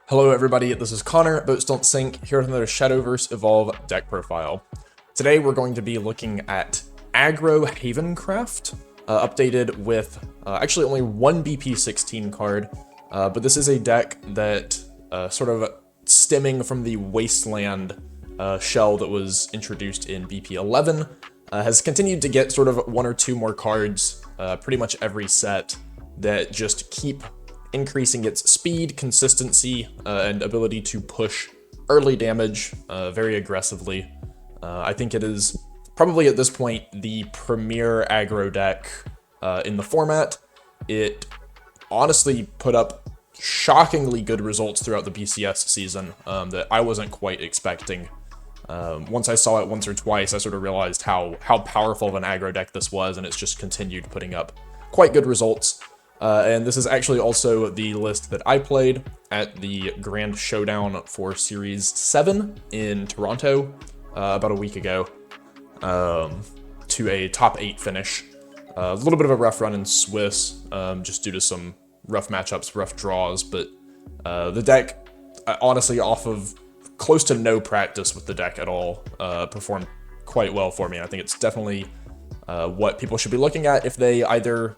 Hello everybody, this is Connor at BoatsDon'tSink here with another Shadowverse Evolve deck profile. Today we're going to be looking at Aggro Havencraft, updated with actually only one BP16 card, but this is a deck that sort of stemming from the Wasteland shell that was introduced in BP11, has continued to get sort of one or two more cards pretty much every set that just keep increasing its speed, consistency, and ability to push early damage very aggressively. I think it is probably at this point the premier aggro deck in the format. It honestly put up shockingly good results throughout the BCS season that I wasn't quite expecting. Once I saw it once or twice, I sort of realized how powerful of an aggro deck this was, and it's just continued putting up quite good results. And this is actually also the list that I played at the Grand Showdown for Series 7 in Toronto about a week ago to a top 8 finish. A little bit of a rough run in Swiss, just due to some rough matchups, rough draws, but the deck, honestly, off of close to no practice with the deck at all, performed quite well for me. I think it's definitely what people should be looking at if they either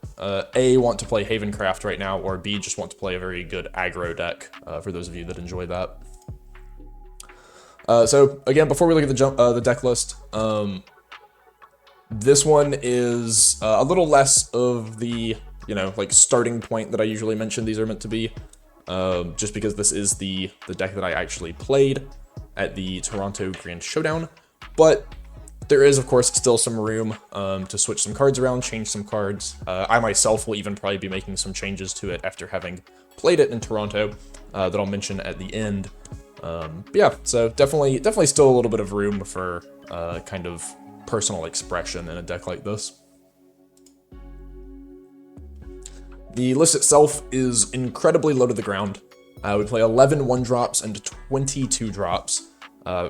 A, want to play Havencraft right now, or B, just want to play a very good aggro deck, for those of you that enjoy that. So again, before we look at the deck list, this one is a little less of the, like starting point that I usually mention these are meant to be, just because this is the deck that I actually played at the Toronto Grand Showdown, but there is, of course, still some room to switch some cards around, change some cards. I myself will even probably be making some changes to it after having played it in Toronto that I'll mention at the end. But yeah, so definitely still a little bit of room for kind of personal expression in a deck like this. The list itself is incredibly low to the ground. We play 11 1-drops and 20 2-drops.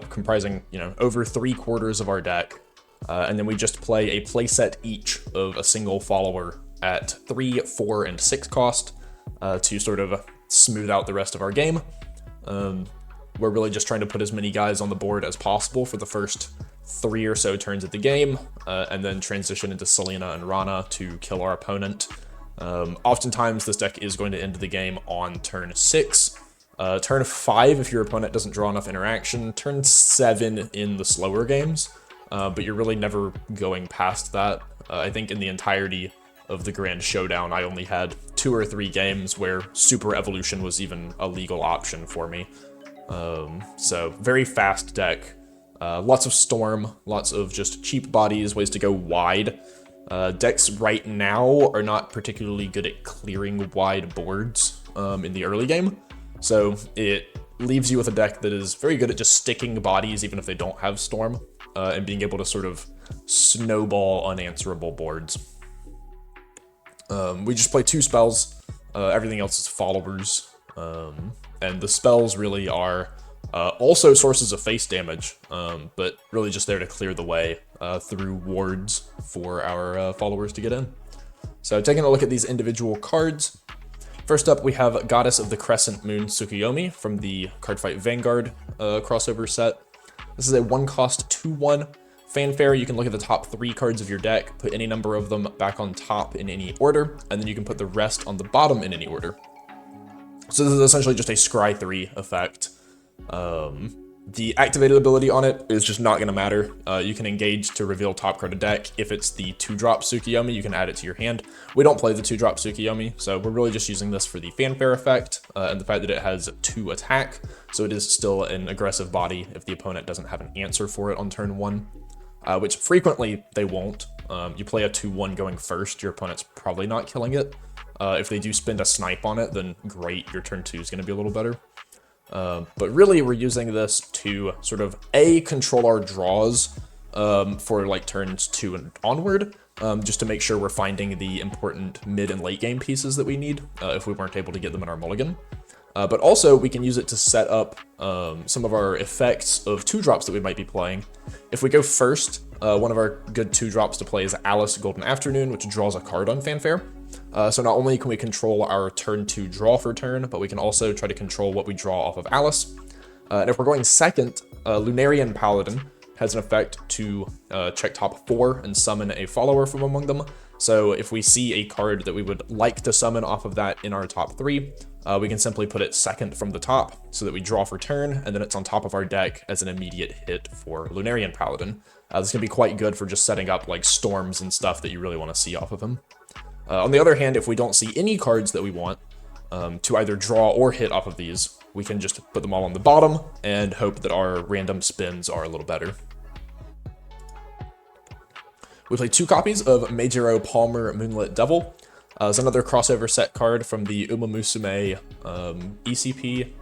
Comprising, over 3/4 of our deck. And then we just play a playset each of a single follower at 3, 4, and 6 cost to sort of smooth out the rest of our game. We're really just trying to put as many guys on the board as possible for the first 3 or so turns of the game, and then transition into Selena and Rana to kill our opponent. Oftentimes, this deck is going to end the game on turn 6. Turn 5 if your opponent doesn't draw enough interaction, turn 7 in the slower games, but you're really never going past that. I think in the entirety of the Grand Showdown, I only had 2 or 3 games where Super Evolution was even a legal option for me. So very fast deck, lots of Storm, lots of just cheap bodies, ways to go wide. Decks right now are not particularly good at clearing wide boards in the early game. So it leaves you with a deck that is very good at just sticking bodies even if they don't have Storm, and being able to sort of snowball unanswerable boards. We just play 2 spells, everything else is followers, and the spells really are also sources of face damage, but really just there to clear the way through wards for our followers to get in. So taking a look at these individual cards, first up, we have Goddess of the Crescent Moon Tsukuyomi from the Cardfight Vanguard crossover set. This is a 1-cost 2/1 fanfare. You can look at the top 3 cards of your deck, put any number of them back on top in any order, and then you can put the rest on the bottom in any order. So this is essentially just a Scry 3 effect. The activated ability on it is just not going to matter. You can engage to reveal top card of deck. If it's the 2-drop Tsukuyomi, you can add it to your hand. We don't play the 2-drop Tsukuyomi, so we're really just using this for the fanfare effect, and the fact that it has 2 attack, so it is still an aggressive body if the opponent doesn't have an answer for it on turn 1, which frequently they won't. You play a 2/1 going first, your opponent's probably not killing it. If they do spend a snipe on it, then great, your turn 2 is going to be a little better. But really, we're using this to sort of control our draws for like turns 2 and onward, just to make sure we're finding the important mid and late game pieces that we need if we weren't able to get them in our mulligan. But also, we can use it to set up some of our effects of 2-drops that we might be playing. If we go first, one of our good 2-drops to play is Alice Golden Afternoon, which draws a card on fanfare. So not only can we control our turn 2 draw for turn, but we can also try to control what we draw off of Alice. And if we're going second, Lunarian Paladin has an effect to check top 4 and summon a follower from among them. So if we see a card that we would like to summon off of that in our top 3, we can simply put it second from the top so that we draw for turn, and then it's on top of our deck as an immediate hit for Lunarian Paladin. This can be quite good for just setting up like storms and stuff that you really want to see off of him. On the other hand, if we don't see any cards that we want to either draw or hit off of these, we can just put them all on the bottom and hope that our random spins are a little better. We play 2 copies of Mejiro Palmer Moonlit Devil. It's another crossover set card from the Uma Musume ECP.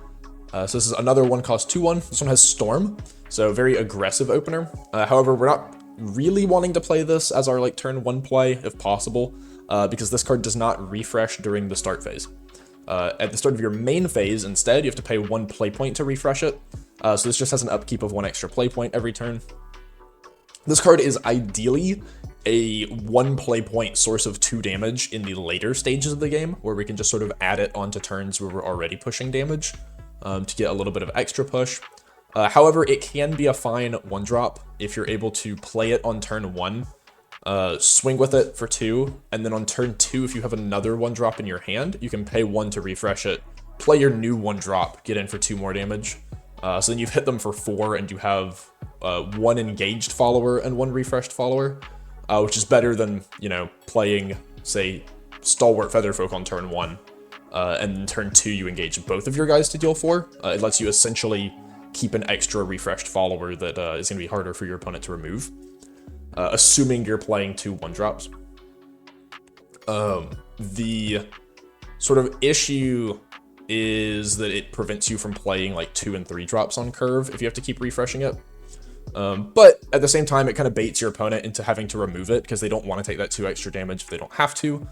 So this is another 1-cost 2/1. This one has Storm, so very aggressive opener. However, we're not really wanting to play this as our like turn 1 play if possible, because this card does not refresh during the start phase. At the start of your main phase, instead, you have to pay 1 play point to refresh it. So this just has an upkeep of 1 extra play point every turn. This card is ideally a 1 play point source of 2 damage in the later stages of the game, where we can just sort of add it onto turns where we're already pushing damage to get a little bit of extra push. However, it can be a fine 1-drop if you're able to play it on turn 1, swing with it for 2, and then on turn 2, if you have another 1-drop in your hand, you can pay 1 to refresh it, play your new 1-drop, get in for 2 more damage. So then you've hit them for 4, and you have 1 engaged follower and 1 refreshed follower, which is better than, you know, playing, say, Stalwart Featherfolk on turn 1, and then turn 2 you engage both of your guys to deal 4. It lets you essentially keep an extra refreshed follower that is going to be harder for your opponent to remove, assuming you're playing 2 1-drops. The sort of issue is that it prevents you from playing like 2 and 3 drops on curve if you have to keep refreshing it. But at the same time, it kind of baits your opponent into having to remove it because they don't want to take that 2 extra damage if they don't have to.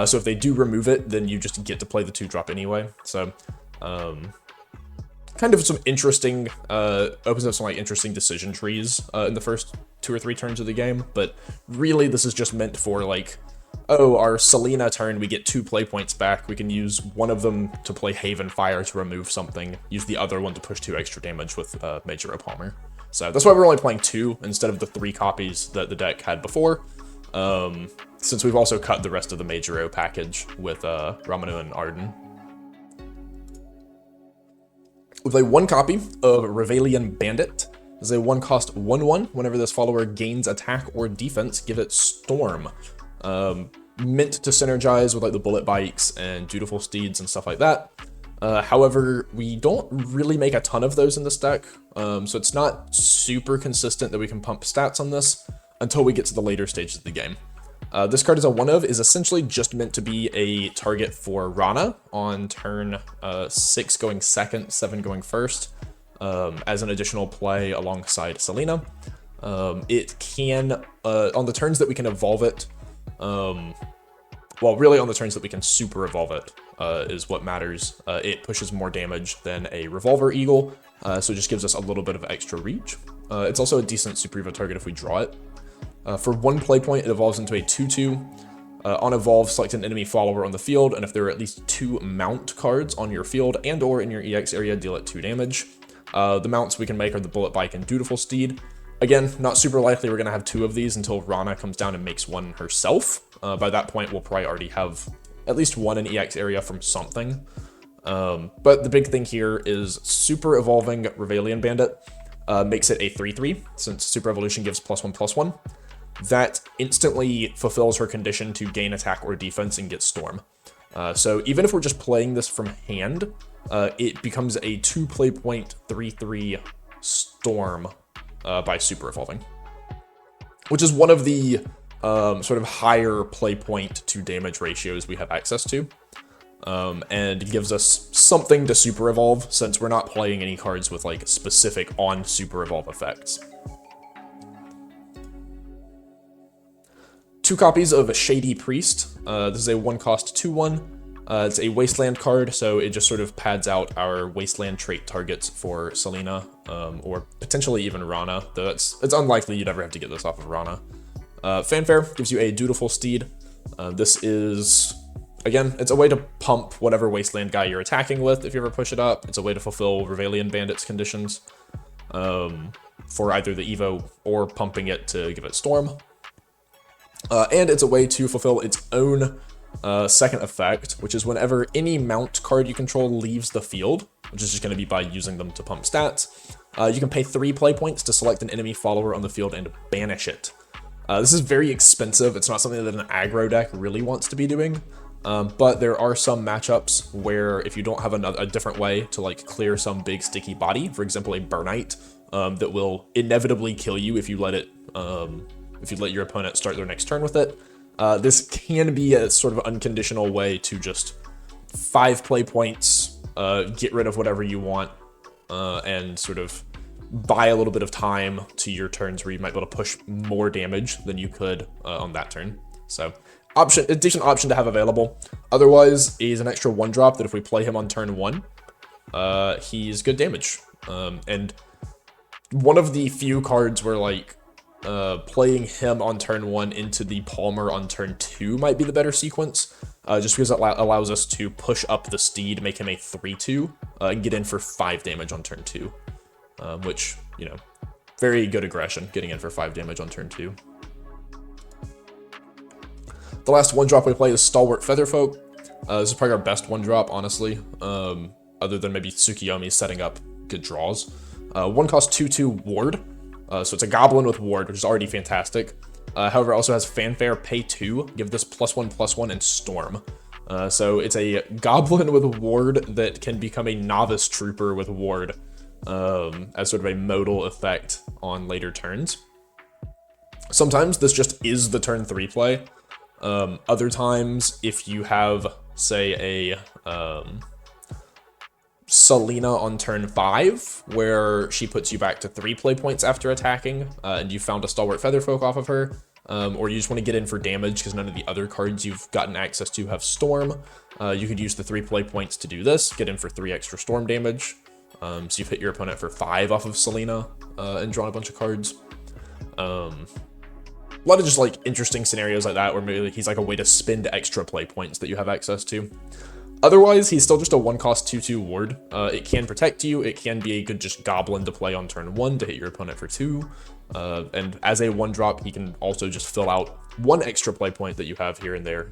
So if they do remove it, then you just get to play the 2-drop anyway. So kind of some interesting, opens up some like interesting decision trees in the first 2 or 3 turns of the game. But really, this is just meant for like, oh, our Selena turn, we get 2 play points back. We can use one of them to play Haven Fire to remove something. Use the other one to push 2 extra damage with Mejiro Palmer. So that's why we're only playing 2 instead of the 3 copies that the deck had before. Since we've also cut the rest of the Mejiro package with Ramanu and Arden. We play 1 copy of Revalian Bandit. This is a 1-cost 1/1. Whenever this follower gains attack or defense, give it Storm. Meant to synergize with like the Bullet Bikes and Dutiful Steeds and stuff like that. However, we don't really make a ton of those in this deck, so it's not super consistent that we can pump stats on this until we get to the later stages of the game. This card is a 1-of, is essentially just meant to be a target for Rana on turn 6 going second, 7 going first, as an additional play alongside Selena. It can, on the turns that we can evolve it, well, really on the turns that we can super evolve it, is what matters. It pushes more damage than a Revolver Eagle, so it just gives us a little bit of extra reach. It's also a decent super evo target if we draw it. For 1 play point, it evolves into a 2/2. On evolve, select an enemy follower on the field, and if there are at least 2 mount cards on your field and or in your EX area, deal it 2 damage. The mounts we can make are the Bullet Bike and Dutiful Steed. Again, not super likely we're going to have 2 of these until Rana comes down and makes 1 herself. By that point, we'll probably already have at least 1 in EX area from something. But the big thing here is super evolving Revalian Bandit makes it a 3/3, since Super Evolution gives +1/+1. That instantly fulfills her condition to gain attack or defense and get Storm. So even if we're just playing this from hand, it becomes a 2 play point 3/3 Storm by super evolving, which is one of the sort of higher play point to damage ratios we have access to, and it gives us something to super evolve since we're not playing any cards with like specific on super evolve effects. 2 copies of Shady Priest. This is a 1-cost 2/1. It's a Wasteland card, so it just sort of pads out our Wasteland trait targets for Selena, or potentially even Rana, though it's unlikely you'd ever have to get this off of Rana. Fanfare gives you a Dutiful Steed. This is, again, it's a way to pump whatever Wasteland guy you're attacking with if you ever push it up. It's a way to fulfill Revalian Bandits conditions for either the Evo or pumping it to give it Storm. And it's a way to fulfill its own second effect, which is whenever any mount card you control leaves the field, which is just going to be by using them to pump stats, you can pay 3 play points to select an enemy follower on the field and banish it. This is very expensive. It's not something that an aggro deck really wants to be doing, but there are some matchups where if you don't have a different way to like clear some big sticky body, for example, a Burnite, that will inevitably kill you if you let it, if you let your opponent start their next turn with it. This can be a sort of unconditional way to just 5 play points, get rid of whatever you want, and sort of buy a little bit of time to your turns where you might be able to push more damage than you could on that turn. So a decent option to have available. Otherwise, he's an extra 1-drop that if we play him on turn 1, he's good damage. And one of the few cards where like playing him on turn 1 into the Palmer on turn 2 might be the better sequence, just because it allows us to push up the Steed, make him a 3/2, and get in for 5 damage on turn 2. Which, you know, very good aggression, getting in for 5 damage on turn 2. The last 1-drop we play is Stalwart Featherfolk. This is probably our best 1-drop, honestly, other than maybe Tsukiyomi setting up good draws. 1 cost 2/2 Ward, so it's a Goblin with Ward, which is already fantastic. However, it also has Fanfare, pay 2, give this +1/+1, and Storm. So it's a Goblin with Ward that can become a Novice Trooper with Ward, as sort of a modal effect on later turns. Sometimes this just is the turn 3 play. Other times, if you have, say, a Selena on turn 5, where she puts you back to 3 play points after attacking, and you found a Stalwart Featherfolk off of her, or you just want to get in for damage because none of the other cards you've gotten access to have Storm, you could use the 3 play points to do this, get in for 3 extra Storm damage. So you've hit your opponent for 5 off of Selena, and drawn a bunch of cards. A lot of just like interesting scenarios like that where maybe he's like a way to spend extra play points that you have access to. Otherwise, he's still just a 1-cost 2/2 Ward. It can protect you. It can be a good just Goblin to play on turn 1 to hit your opponent for 2. And as a 1-drop, he can also just fill out 1 extra play point that you have here and there,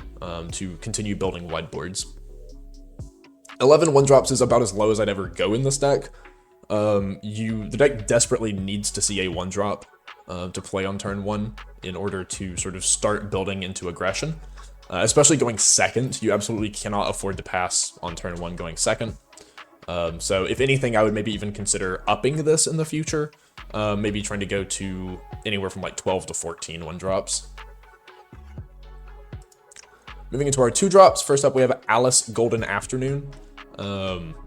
to continue building wide boards. 11 1-drops is about as low as I'd ever go in this deck. The deck desperately needs to see a 1-drop to play on turn 1 in order to sort of start building into aggression. Especially going second, you absolutely cannot afford to pass on turn 1 going second. So if anything, I would maybe even consider upping this in the future. Maybe trying to go to anywhere from like 12 to 14 1-drops. Moving into our 2-drops, first up we have Alice Golden Afternoon.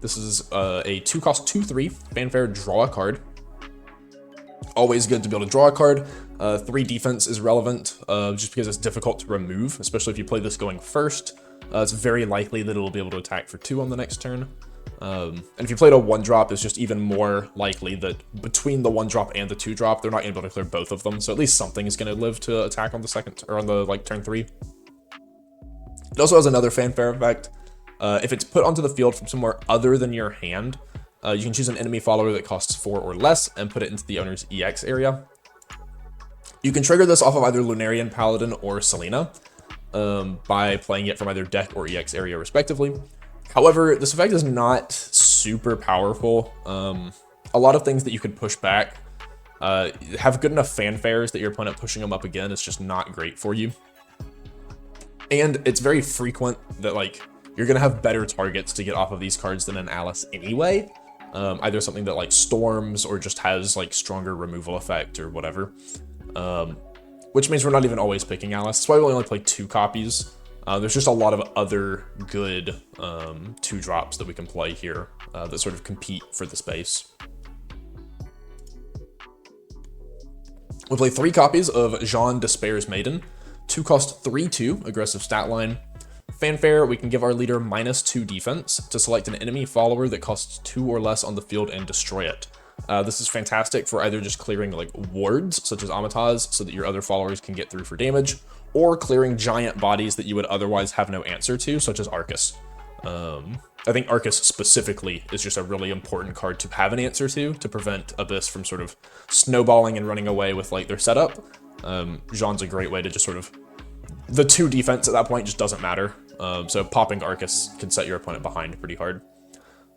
This is a 2-cost 2/3 Fanfare, draw a card. Always good to be able to draw a card. 3 defense is relevant, just because it's difficult to remove, especially if you play this going first. It's very likely that it'll be able to attack for 2 on the next turn. And if you played a 1-drop, it's just even more likely that between the 1-drop and the 2-drop, they're not able to clear both of them. So at least something is going to live to attack on the second, or on the turn 3. It also has another Fanfare effect. If it's put onto the field from somewhere other than your hand, you can choose an enemy follower that costs 4 or less and put it into the owner's EX area. You can trigger this off of either Lunarian Paladin or Selena by playing it from either deck or EX area respectively. However, this effect is not super powerful. A lot of things that you could push back have good enough fanfares that your opponent pushing them up again is just not great for you. And it's very frequent that like you're gonna have better targets to get off of these cards than an Alice anyway. Either something that like storms or just has like stronger removal effect or whatever. Which means we're not even always picking Alice. That's why we only play 2 copies. There's just a lot of other good 2-drops that we can play here that sort of compete for the space. We'll play 3 copies of Jeanne, Despair's Maiden. 2 cost 3/2, aggressive stat line. Fanfare, we can give our leader -2 defense to select an enemy follower that costs 2 or less on the field and destroy it. This is fantastic for either just clearing like wards, such as Amataz, so that your other followers can get through for damage, or clearing giant bodies that you would otherwise have no answer to, such as Arcus. I think Arcus specifically is just a really important card to have an answer to prevent Abyss from sort of snowballing and running away with like their setup. Jeanne's a great way to just sort of, the 2 defense at that point just doesn't matter. So popping Arcus can set your opponent behind pretty hard.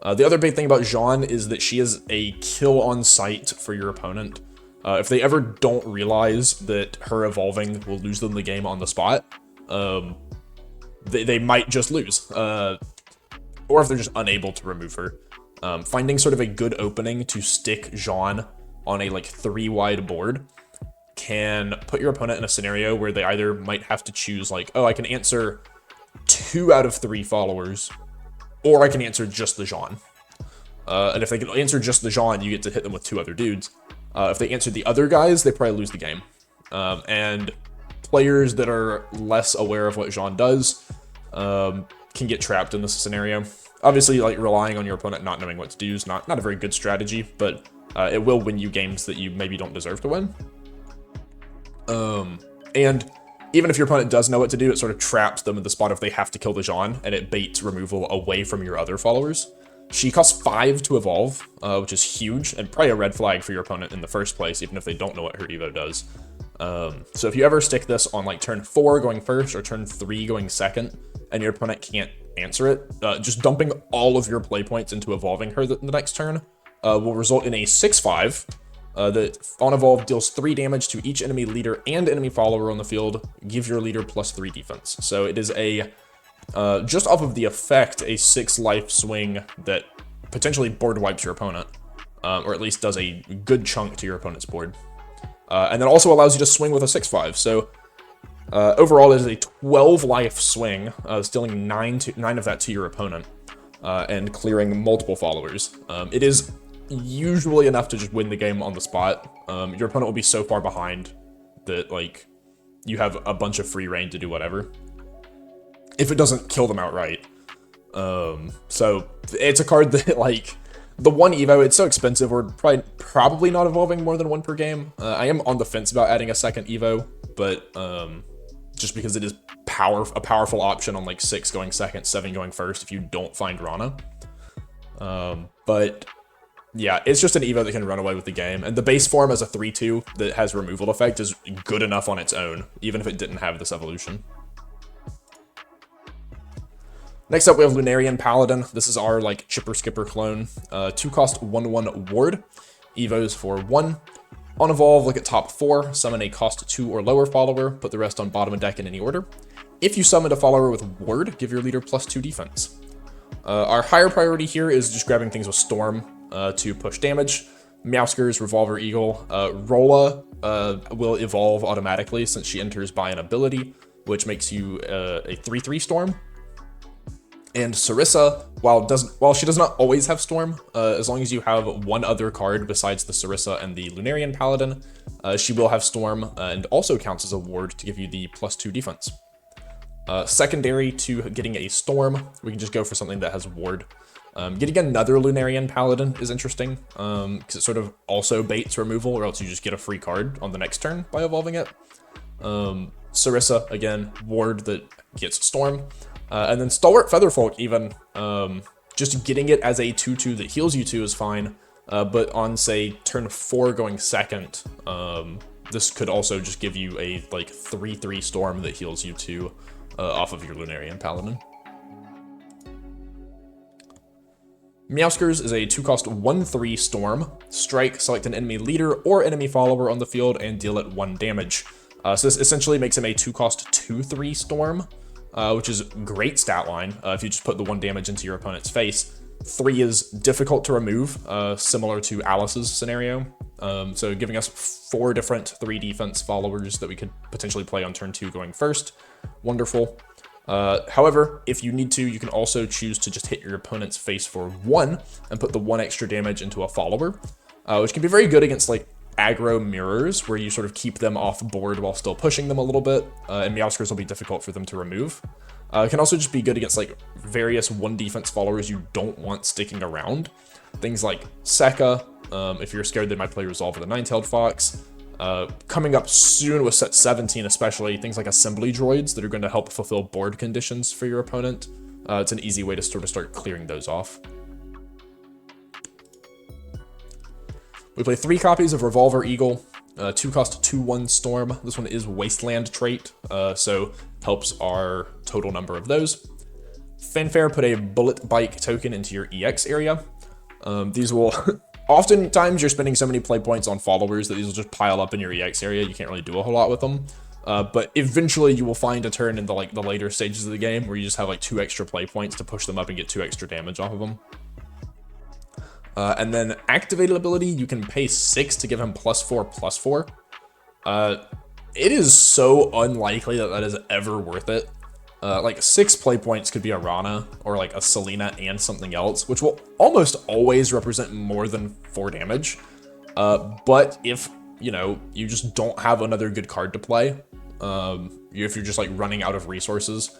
The other big thing about Jeanne is that she is a kill on sight for your opponent. If they ever don't realize that her evolving will lose them the game on the spot, they might just lose. Or if they're just unable to remove her. Finding sort of a good opening to stick Jeanne on a like 3-wide board can put your opponent in a scenario where they either might have to choose like, oh, I can answer 2 out of 3 followers, or I can answer just the Jeanne. And if they can answer just the Jeanne, you get to hit them with 2 other dudes. If they answer the other guys, they probably lose the game. And players that are less aware of what Jeanne does can get trapped in this scenario. Obviously, like relying on your opponent not knowing what to do is not a very good strategy, but it will win you games that you maybe don't deserve to win. And even if your opponent does know what to do, it sort of traps them in the spot if they have to kill the Jeanne, and it baits removal away from your other followers. She costs 5 to evolve, which is huge, and probably a red flag for your opponent in the first place, even if they don't know what her Evo does. So if you ever stick this on like turn 4 going first, or turn 3 going second, and your opponent can't answer it, just dumping all of your play points into evolving her the next turn will result in a 6/5 that on evolve deals 3 damage to each enemy leader and enemy follower on the field, give your leader +3 defense. So it is a, just off of the effect, a 6 life swing that potentially board wipes your opponent, or at least does a good chunk to your opponent's board. And then also allows you to swing with a 6/5. So overall, it is a 12 life swing, stealing 9 of that to your opponent, and clearing multiple followers. It is usually enough to just win the game on the spot. Your opponent will be so far behind that like you have a bunch of free reign to do whatever, if it doesn't kill them outright. So it's a card that like the 1 Evo, it's so expensive, we're probably not evolving more than 1 per game. I am on the fence about adding a second Evo, but just because it is a powerful option on like 6 going second, 7 going first if you don't find Rana. But yeah, it's just an Evo that can run away with the game, and the base form as a 3/2 that has removal effect is good enough on its own, even if it didn't have this evolution. Next up, we have Lunarian Paladin. This is our like Chipper Skipper clone. 2 cost 1/1 ward. Evos for 1. On evolve, look at top 4. Summon a cost 2 or lower follower. Put the rest on bottom of deck in any order. If you summon a follower with ward, give your leader +2 defense. Our higher priority here is just grabbing things with Storm to push damage. Meowskers, Revolver Eagle. Rolla will evolve automatically since she enters by an ability, which makes you a 3/3 Storm. And Sarissa, while she does not always have Storm, as long as you have 1 other card besides the Sarissa and the Lunarian Paladin, she will have Storm and also counts as a ward to give you the +2 defense. Secondary to getting a Storm, we can just go for something that has ward. Getting another Lunarian Paladin is interesting, because it sort of also baits removal, or else you just get a free card on the next turn by evolving it. Sarissa, again, ward that gets Storm. And then Stalwart Featherfolk even, just getting it as a 2/2 that heals you 2 is fine, but on, say, turn 4 going second, this could also just give you a, like, 3/3 Storm that heals you 2 off of your Lunarian Paladin. Meowskers is a 2 cost 1/3 Storm. Strike, select an enemy leader or enemy follower on the field, and deal it 1 damage. So this essentially makes him a 2 cost 2/3 Storm, which is great stat line if you just put the 1 damage into your opponent's face. 3 is difficult to remove, similar to Alice's scenario. So giving us 4 different 3 defense followers that we could potentially play on turn 2 going first. Wonderful. However, if you need to, you can also choose to just hit your opponent's face for 1 and put the 1 extra damage into a follower, which can be very good against like aggro mirrors, where you sort of keep them off board while still pushing them a little bit, and Meowskers will be difficult for them to remove. It can also just be good against like various 1 defense followers you don't want sticking around. Things like Sekka, if you're scared they might play Resolve with a 9-tailed Fox, Coming up soon with set 17, especially things like assembly droids that are going to help fulfill board conditions for your opponent. It's an easy way to sort of start clearing those off. We play 3 copies of Revolver Eagle, 2 cost 2/1 Storm. This one is Wasteland trait, so helps our total number of those. Fanfare, put a Bullet Bike token into your EX area. These will... Oftentimes, you're spending so many play points on followers that these will just pile up in your EX area. You can't really do a whole lot with them. But eventually, you will find a turn in the later stages of the game where you just have like 2 extra play points to push them up and get 2 extra damage off of them. And then activated ability, you can pay 6 to give him +4/+4. It is so unlikely that is ever worth it. Like 6 play points could be a Rana or like a Selena and something else, which will almost always represent more than 4 damage. But if, you know, you just don't have another good card to play, if you're just like running out of resources,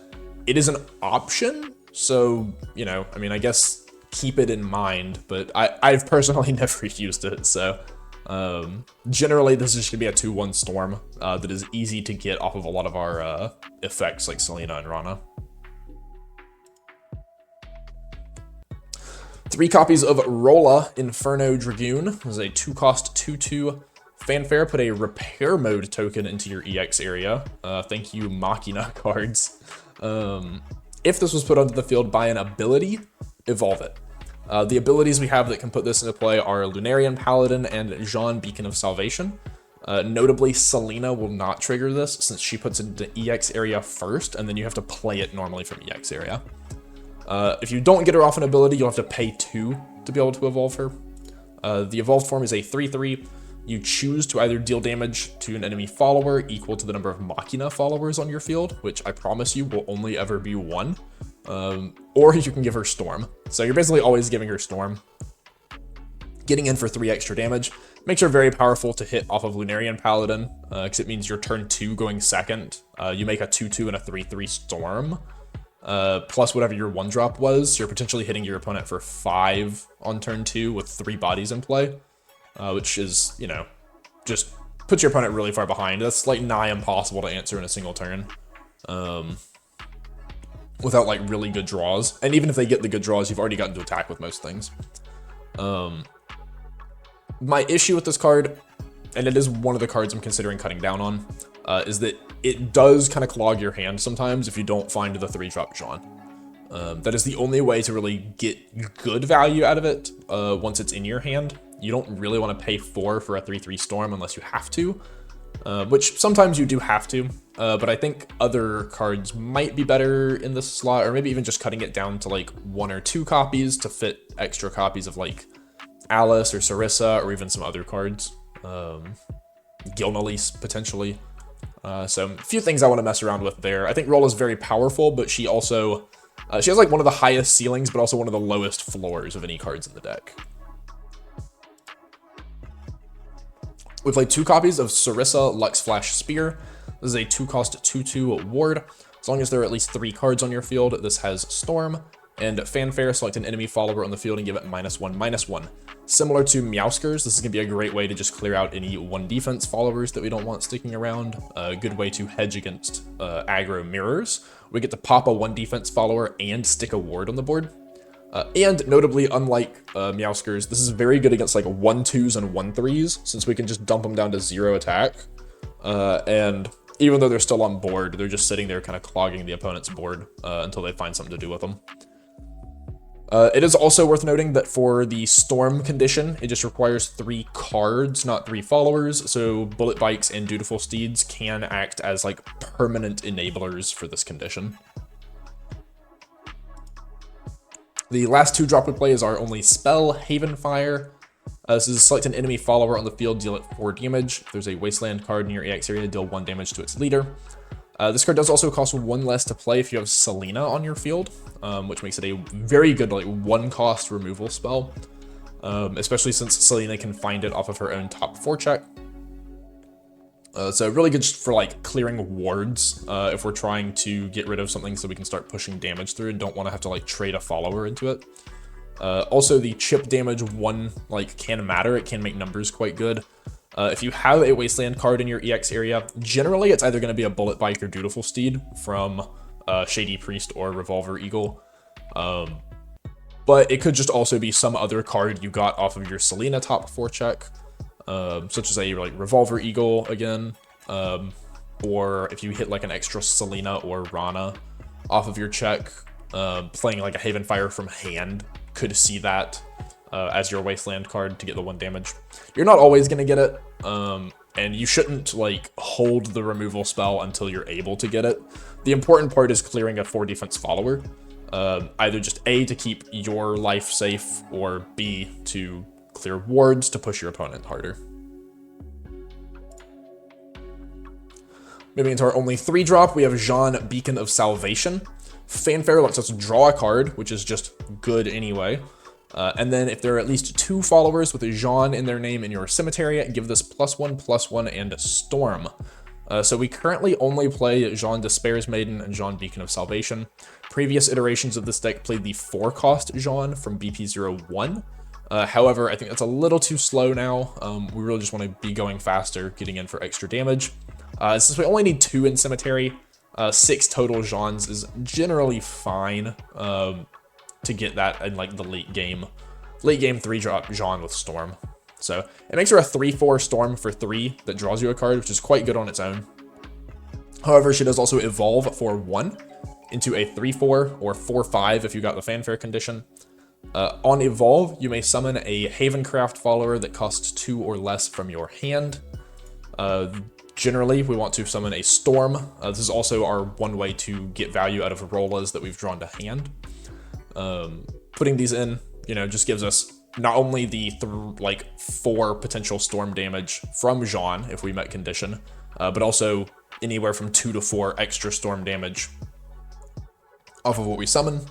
it is an option. So, you know, I mean, I guess keep it in mind, but I've personally never used it. So generally this is just gonna be a 2/1 Storm that is easy to get off of a lot of our effects like Selena and Rana. 3 copies of Rolla Inferno Dragoon. This is a 2 cost 2/2 Fanfare. Put a Repair Mode token into your EX area. Thank you, Machina cards. If this was put onto the field by an ability, evolve it. The abilities we have that can put this into play are Lunarian Paladin and Jeanne, Beacon of Salvation. Notably, Selena will not trigger this since she puts it into EX area first, and then you have to play it normally from EX area. If you don't get her off an ability, you'll have to pay 2 to be able to evolve her. The evolved form is a 3/3. You choose to either deal damage to an enemy follower equal to the number of Machina followers on your field, which I promise you will only ever be 1. Or you can give her Storm. So you're basically always giving her Storm. Getting in for 3 extra damage. Makes her very powerful to hit off of Lunarian Paladin, because it means your turn 2 going second. You make a 2/2 and a 3/3 Storm. Plus whatever your 1-drop was. So you're potentially hitting your opponent for 5 on turn 2 with 3 bodies in play. Which is, you know, just puts your opponent really far behind. That's like nigh impossible to answer in a single turn. Without like really good draws. And even if they get the good draws, you've already gotten to attack with most things. My issue with this card, and it is one of the cards I'm considering cutting down on, is that it does kind of clog your hand sometimes if you don't find the 3-drop Jeanne. That is the only way to really get good value out of it once it's in your hand. You don't really want to pay 4 for a 3/3 Storm unless you have to, which sometimes you do have to, but I think other cards might be better in this slot, or maybe even just cutting it down to like 1 or 2 copies to fit extra copies of like Alice or Sarissa or even some other cards. Gilnalise potentially. So a few things I want to mess around with there. I think Rolla's very powerful, but she also, she has like one of the highest ceilings, but also one of the lowest floors of any cards in the deck. We play 2 copies of Sarissa Lux Flash Spear. This is a 2 cost 2/2 ward. As long as there are at least 3 cards on your field, this has Storm. And Fanfare, select an enemy follower on the field and give it -1/-1. Similar to Meowskers, this is going to be a great way to just clear out any 1 defense followers that we don't want sticking around. A good way to hedge against aggro mirrors. We get to pop a 1 defense follower and stick a ward on the board. And notably, unlike Meowskers, this is very good against like 1/2s and 1/3s, since we can just dump them down to 0 attack. And even though they're still on board, they're just sitting there kind of clogging the opponent's board until they find something to do with them. It is also worth noting that for the Storm condition, it just requires 3 cards, not 3 followers, so Bullet Bikes and Dutiful Steeds can act as like permanent enablers for this condition. The last 2-drop we play is our only spell, Haven Fire. This is select an enemy follower on the field, deal it 4 damage. If there's a Wasteland card in your EX area, deal 1 damage to its leader. This card does also cost 1 less to play if you have Selena on your field, which makes it a very good like 1-cost removal spell, especially since Selena can find it off of her own top 4 check. So really good just for like clearing wards if we're trying to get rid of something so we can start pushing damage through and don't want to have to like trade a follower into it. Also the chip damage 1 like can matter, it can make numbers quite good. If you have a Wasteland card in your EX area, generally it's either going to be a Bullet Bike or Dutiful Steed from Shady Priest or Revolver Eagle. But it could just also be some other card you got off of your Selena top 4 check, such as a like Revolver Eagle again, or if you hit like an extra Selena or Rana off of your check, playing like a Haven Fire from hand could see that as your Wasteland card to get the 1 damage. You're not always going to get it, and you shouldn't like hold the removal spell until you're able to get it. The important part is clearing a 4 defense follower, either just A, to keep your life safe, or B, to clear wards to push your opponent harder. Moving into our only 3-drop, we have Jeanne, Beacon of Salvation. Fanfare lets us draw a card, which is just good anyway. And then if there are at least 2 followers with a Jeanne in their name in your cemetery, give this +1/+1 and Storm. So we currently only play Jeanne Despair's Maiden and Jeanne Beacon of Salvation. Previous iterations of this deck played the 4-cost Jeanne from BP01. However, I think that's a little too slow now. We really just want to be going faster, getting in for extra damage. Since we only need 2 in cemetery, 6 total Jeannes is generally fine to get that in like the late game 3-drop Jeanne with Storm. So it makes her a 3/4 Storm for 3 that draws you a card, which is quite good on its own. However, she does also evolve for 1 into a 3/4 or 4/5 if you got the Fanfare condition. On evolve, you may summon a Havencraft follower that costs 2 or less from your hand. Generally, we want to summon a Storm. This is also our one way to get value out of Rolas that we've drawn to hand. Putting these in, just gives us not only the 4 potential Storm damage from Jeanne if we met condition, but also anywhere from 2 to 4 extra Storm damage off of what we summon.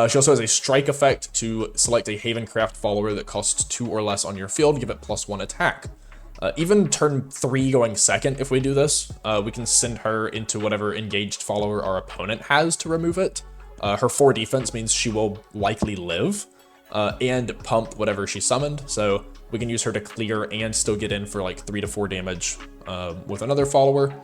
She also has a strike effect to select a Havencraft follower that costs 2 or less on your field, give it +1 attack. Even turn 3 going second, if we do this, we can send her into whatever engaged follower our opponent has to remove it. Her 4 defense means she will likely live, and pump whatever she summoned, so we can use her to clear and still get in for like 3 to 4 damage with another follower.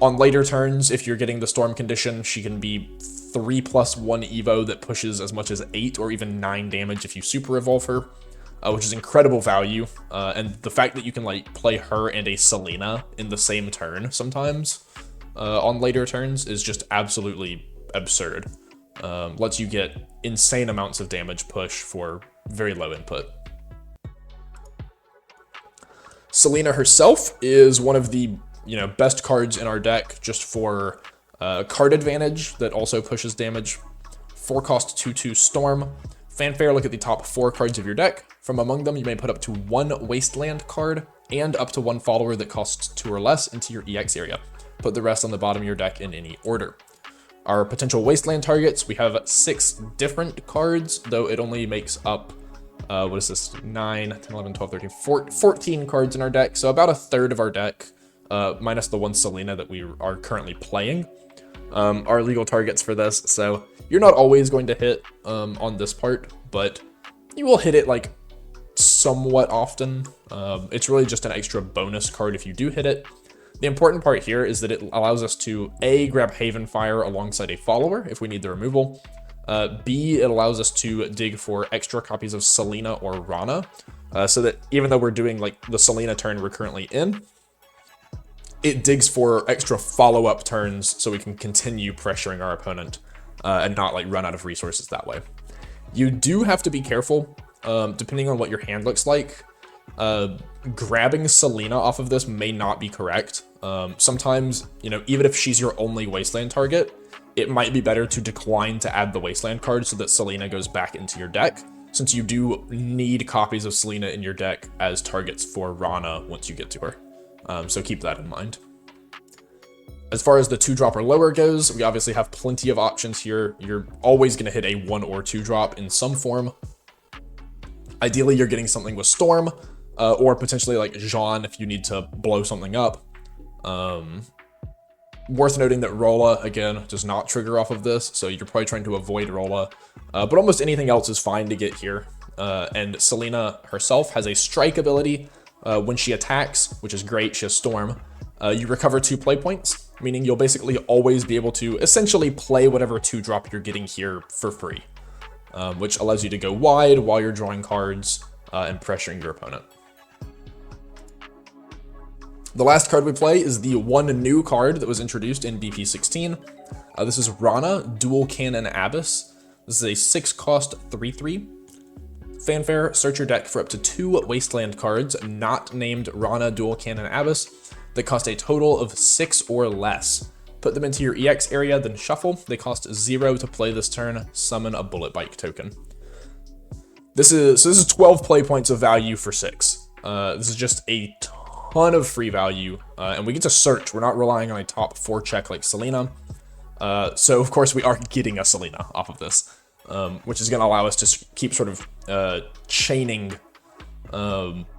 On later turns, if you're getting the Storm condition, she can be 3+1 Evo that pushes as much as 8 or even 9 damage if you super evolve her, which is incredible value. And the fact that you can like play her and a Selena in the same turn sometimes on later turns is just absolutely absurd. Lets you get insane amounts of damage push for very low input. Selena herself is one of the best cards in our deck just for card advantage that also pushes damage. 4-cost 2/2 Storm. Fanfare, look at the top 4 cards of your deck. From among them, you may put up to 1 Wasteland card and up to 1 follower that costs 2 or less into your EX area. Put the rest on the bottom of your deck in any order. Our potential Wasteland targets, we have 6 different cards, though it only makes up, 9, 10, 11, 12, 13, 14 cards in our deck, so about a third of our deck, minus the 1 Selena that we are currently playing, are legal targets for this. So you're not always going to hit on this part, but you will hit it like somewhat often. It's really just an extra bonus card if you do hit it. The important part here is that it allows us to A, grab Haven Fire alongside a follower if we need the removal. B, it allows us to dig for extra copies of Selena or Rana, so that even though we're doing like the Selena turn we're currently in, it digs for extra follow-up turns so we can continue pressuring our opponent and not like run out of resources that way. You do have to be careful, depending on what your hand looks like. Grabbing Selena off of this may not be correct. Sometimes, even if she's your only Wasteland target, it might be better to decline to add the Wasteland card so that Selena goes back into your deck, since you do need copies of Selena in your deck as targets for Rana once you get to her. So keep that in mind. As far as the 2-drop or lower goes, we obviously have plenty of options here. You're always going to hit a 1 or 2-drop in some form. Ideally, you're getting something with Storm, or potentially like Jeanne if you need to blow something up. Worth noting that Rolla, again, does not trigger off of this, so you're probably trying to avoid Rolla. But almost anything else is fine to get here. And Selena herself has a strike ability when she attacks, which is great, she has Storm, you recover 2 play points, meaning you'll basically always be able to essentially play whatever 2-drop you're getting here for free, which allows you to go wide while you're drawing cards and pressuring your opponent. The last card we play is the one new card that was introduced in BP16. This is Rana, Dual Cannon Abyss. This is a 6-cost 3/3. Fanfare, search your deck for up to 2 Wasteland cards not named Rana Dual Cannon Abyss that cost a total of 6 or less. Put them into your EX area, then shuffle. They cost 0 to play this turn. Summon a Bullet Bike token. This is 12 play points of value for 6. This is just a ton of free value, and we get to search. We're not relying on a top 4 check like Selena. So of course we are getting a Selena off of this, which is going to allow us to keep sort of chaining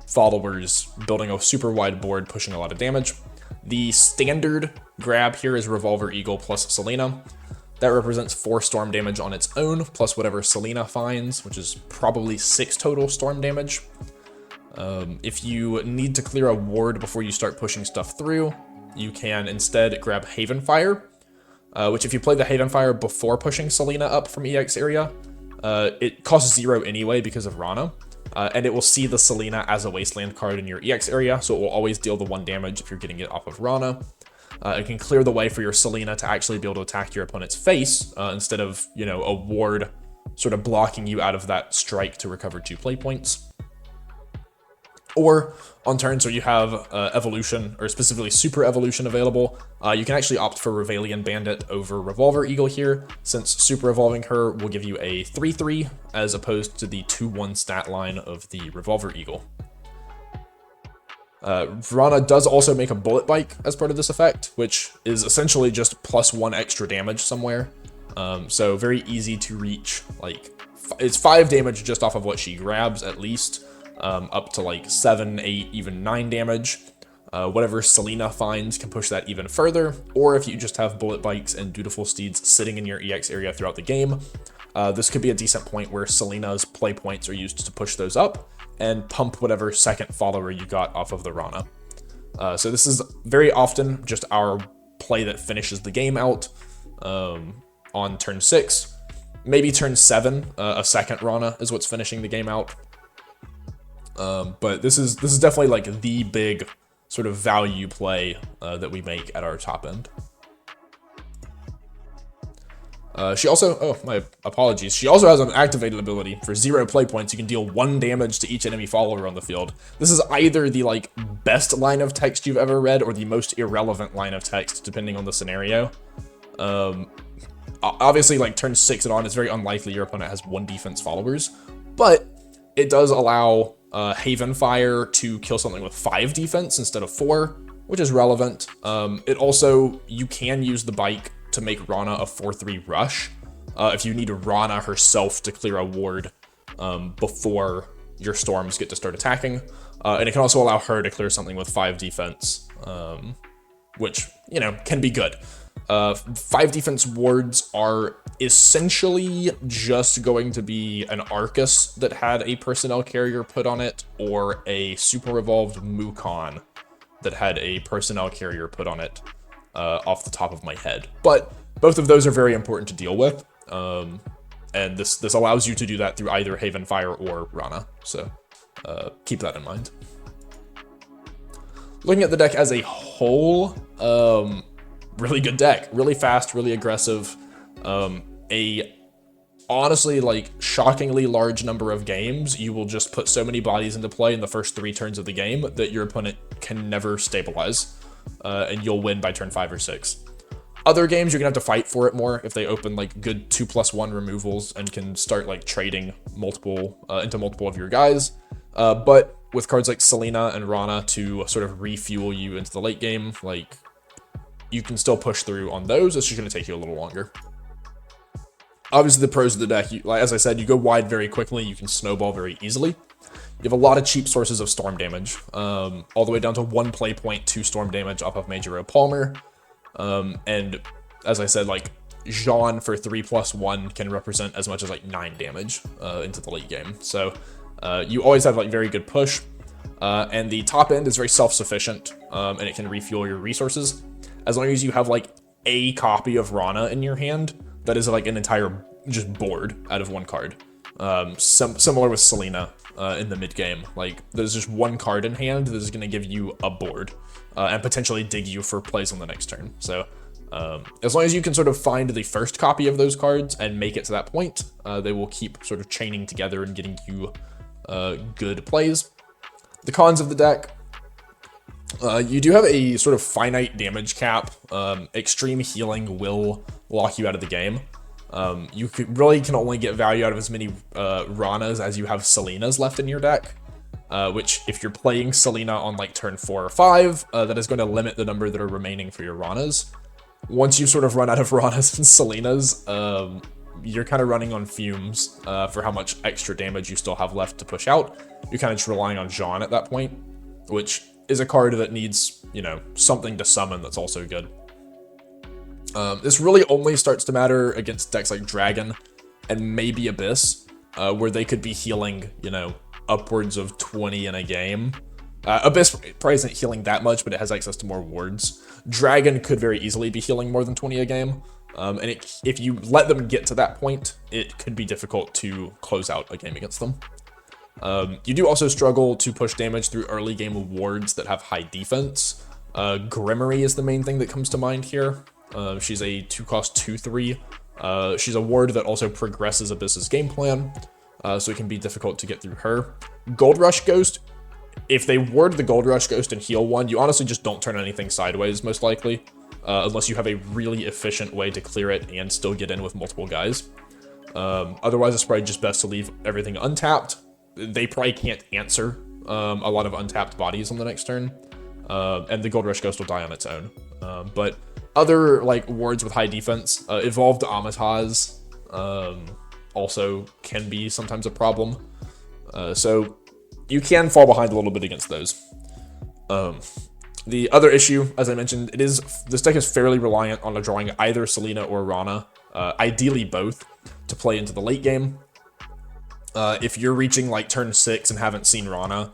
followers, building a super wide board, pushing a lot of damage. The standard grab here is Revolver Eagle plus Selena. That represents 4 storm damage on its own, plus whatever Selena finds, which is probably 6 total storm damage. If you need to clear a ward before you start pushing stuff through, you can instead grab Havenfire, which if you play the Havenfire before pushing Selena up from EX area, it costs 0 anyway because of Rana, and it will see the Selena as a Wasteland card in your EX area, so it will always deal the 1 damage if you're getting it off of Rana. It can clear the way for your Selena to actually be able to attack your opponent's face, instead of, you know, a ward sort of blocking you out of that strike to recover 2 play points. Or on turns where you have Evolution, or specifically Super Evolution available, you can actually opt for Revalian Bandit over Revolver Eagle here, since Super Evolving her will give you a 3/3, as opposed to the 2/1 stat line of the Revolver Eagle. Rana does also make a Bullet Bike as part of this effect, which is essentially just +1 extra damage somewhere. So very easy to reach, like, it's 5 damage just off of what she grabs at least. Up to like 7, 8, even 9 damage. Whatever Selena finds can push that even further, or if you just have Bullet Bikes and Dutiful Steeds sitting in your EX area throughout the game, this could be a decent point where Selena's play points are used to push those up and pump whatever second follower you got off of the Rana. So this is very often just our play that finishes the game out on turn 6. Maybe turn 7, a second Rana is what's finishing the game out. But this is definitely like the big sort of value play that we make at our top end. She also, oh, my apologies. She also has an activated ability. For 0 play points, you can deal 1 damage to each enemy follower on the field. This is either the like best line of text you've ever read or the most irrelevant line of text, depending on the scenario. Obviously, like turn 6 and on, it's very unlikely your opponent has 1 defense followers, but it does allow Havenfire to kill something with 5 defense instead of 4, which is relevant. It also, you can use the bike to make Rana a 4/3 rush if you need Rana herself to clear a ward before your storms get to start attacking. And it can also allow her to clear something with 5 defense, which, you know, can be good. 5 defense wards are essentially just going to be an Arcus that had a personnel carrier put on it, or a super evolved Mukon that had a personnel carrier put on it, off the top of my head. But both of those are very important to deal with, and this allows you to do that through either Havenfire or Rana, so keep that in mind. Looking at the deck as a whole, really good deck, really fast, really aggressive, a honestly like shockingly large number of games. You will just put so many bodies into play in the first 3 turns of the game that your opponent can never stabilize, and you'll win by turn 5 or 6. Other games, you're gonna have to fight for it more if they open like good 2+1 removals and can start like trading multiple into multiple of your guys. But with cards like Selena and Rana to sort of refuel you into the late game, like, you can still push through on those. It's just going to take you a little longer. Obviously, the pros of the deck, as I said, you go wide very quickly. You can snowball very easily. You have a lot of cheap sources of storm damage, all the way down to 1 play point, 2 storm damage off of Mejiro Palmer. And as I said, like, Jeanne for 3+1 can represent as much as like 9 damage into the late game. So you always have like very good push. and the top end is very self-sufficient, and it can refuel your resources. As long as you have like a copy of Rana in your hand, that is like an entire just board out of one card. Similar with Selena in the mid game. Like there's just one card in hand that is going to give you a board and potentially dig you for plays on the next turn. So as long as you can sort of find the first copy of those cards and make it to that point, they will keep sort of chaining together and getting you good plays. The cons of the deck, you do have a sort of finite damage cap. Extreme healing will lock you out of the game. You really can only get value out of as many Ranas as you have Selenas left in your deck, which if you're playing Selena on like turn 4 or 5, that is going to limit the number that are remaining for your Ranas. Once you sort of run out of Ranas and Selenas, you're kind of running on fumes for how much extra damage you still have left to push out. You're kind of just relying on Jeanne at that point, which is a card that needs, you know, something to summon that's also good. This really only starts to matter against decks like Dragon and maybe Abyss, where they could be healing, you know, upwards of 20 in a game. Abyss probably isn't healing that much, but it has access to more wards. Dragon could very easily be healing more than 20 a game. And if you let them get to that point, it could be difficult to close out a game against them. You do also struggle to push damage through early game wards that have high defense. Grimory is the main thing that comes to mind here. She's a 2-cost 2/3. She's a ward that also progresses Abyss's game plan, so it can be difficult to get through her. Gold Rush Ghost, if they ward the Gold Rush Ghost and heal one, you honestly just don't turn anything sideways, most likely, unless you have a really efficient way to clear it and still get in with multiple guys. Otherwise, it's probably just best to leave everything untapped. They probably can't answer a lot of untapped bodies on the next turn, and the Gold Rush Ghost will die on its own. But other like wards with high defense, Evolved Amataz also can be sometimes a problem. So you can fall behind a little bit against those. The other issue, as I mentioned, this deck is fairly reliant on drawing either Selena or Rana, ideally both, to play into the late game. If you're reaching like turn 6 and haven't seen Rana,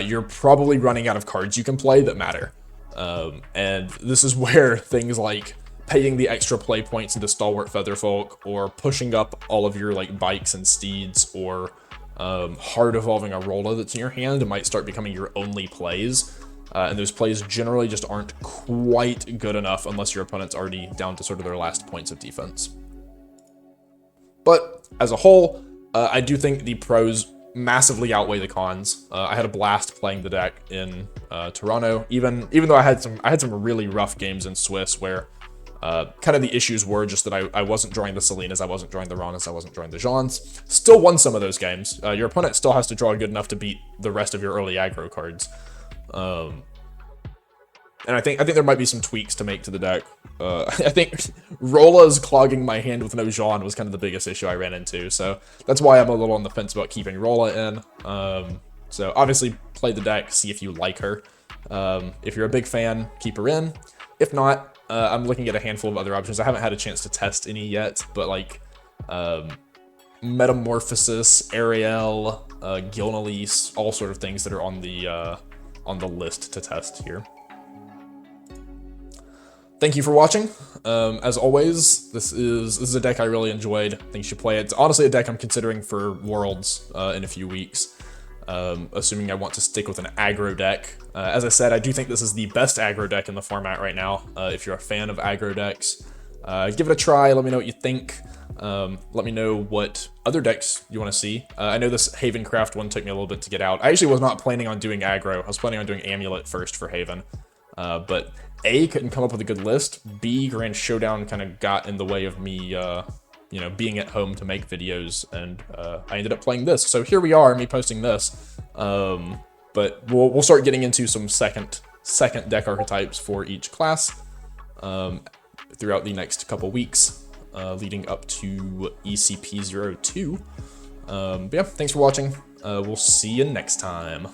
you're probably running out of cards you can play that matter. And this is where things like paying the extra play points into Stalwart Featherfolk, or pushing up all of your like bikes and steeds, or hard evolving a Rolla that's in your hand might start becoming your only plays. And those plays generally just aren't quite good enough unless your opponent's already down to sort of their last points of defense. But as a whole, I do think the pros massively outweigh the cons. I had a blast playing the deck in Toronto, even though I had some really rough games in Swiss where kind of the issues were just that I wasn't drawing the Selenas, I wasn't drawing the Ranas, I wasn't drawing the Jeannes. Still won some of those games. Your opponent still has to draw good enough to beat the rest of your early aggro cards. And I think there might be some tweaks to make to the deck. I think Rolla's clogging my hand with no Jeanne was kind of the biggest issue I ran into, so that's why I'm a little on the fence about keeping Rolla in. So obviously play the deck, see if you like her. If you're a big fan, keep her in. If not, I'm looking at a handful of other options. I haven't had a chance to test any yet, but like Metamorphosis, Ariel, Gilnelise, all sort of things that are on the list to test here. Thank you for watching. As always, this is a deck I really enjoyed. I think you should play it. It's honestly a deck I'm considering for Worlds in a few weeks, assuming I want to stick with an aggro deck. As I said, I do think this is the best aggro deck in the format right now. If you're a fan of aggro decks, give it a try. Let me know what you think. Let me know what other decks you want to see. I know this Havencraft one took me a little bit to get out. I actually was not planning on doing aggro. I was planning on doing Amulet first for Haven. But A, couldn't come up with a good list. B, Grand Showdown kind of got in the way of me, you know, being at home to make videos, and I ended up playing this. So here we are, me posting this. But we'll start getting into some second deck archetypes for each class throughout the next couple weeks, leading up to ECP02. But yeah, thanks for watching. We'll see you next time.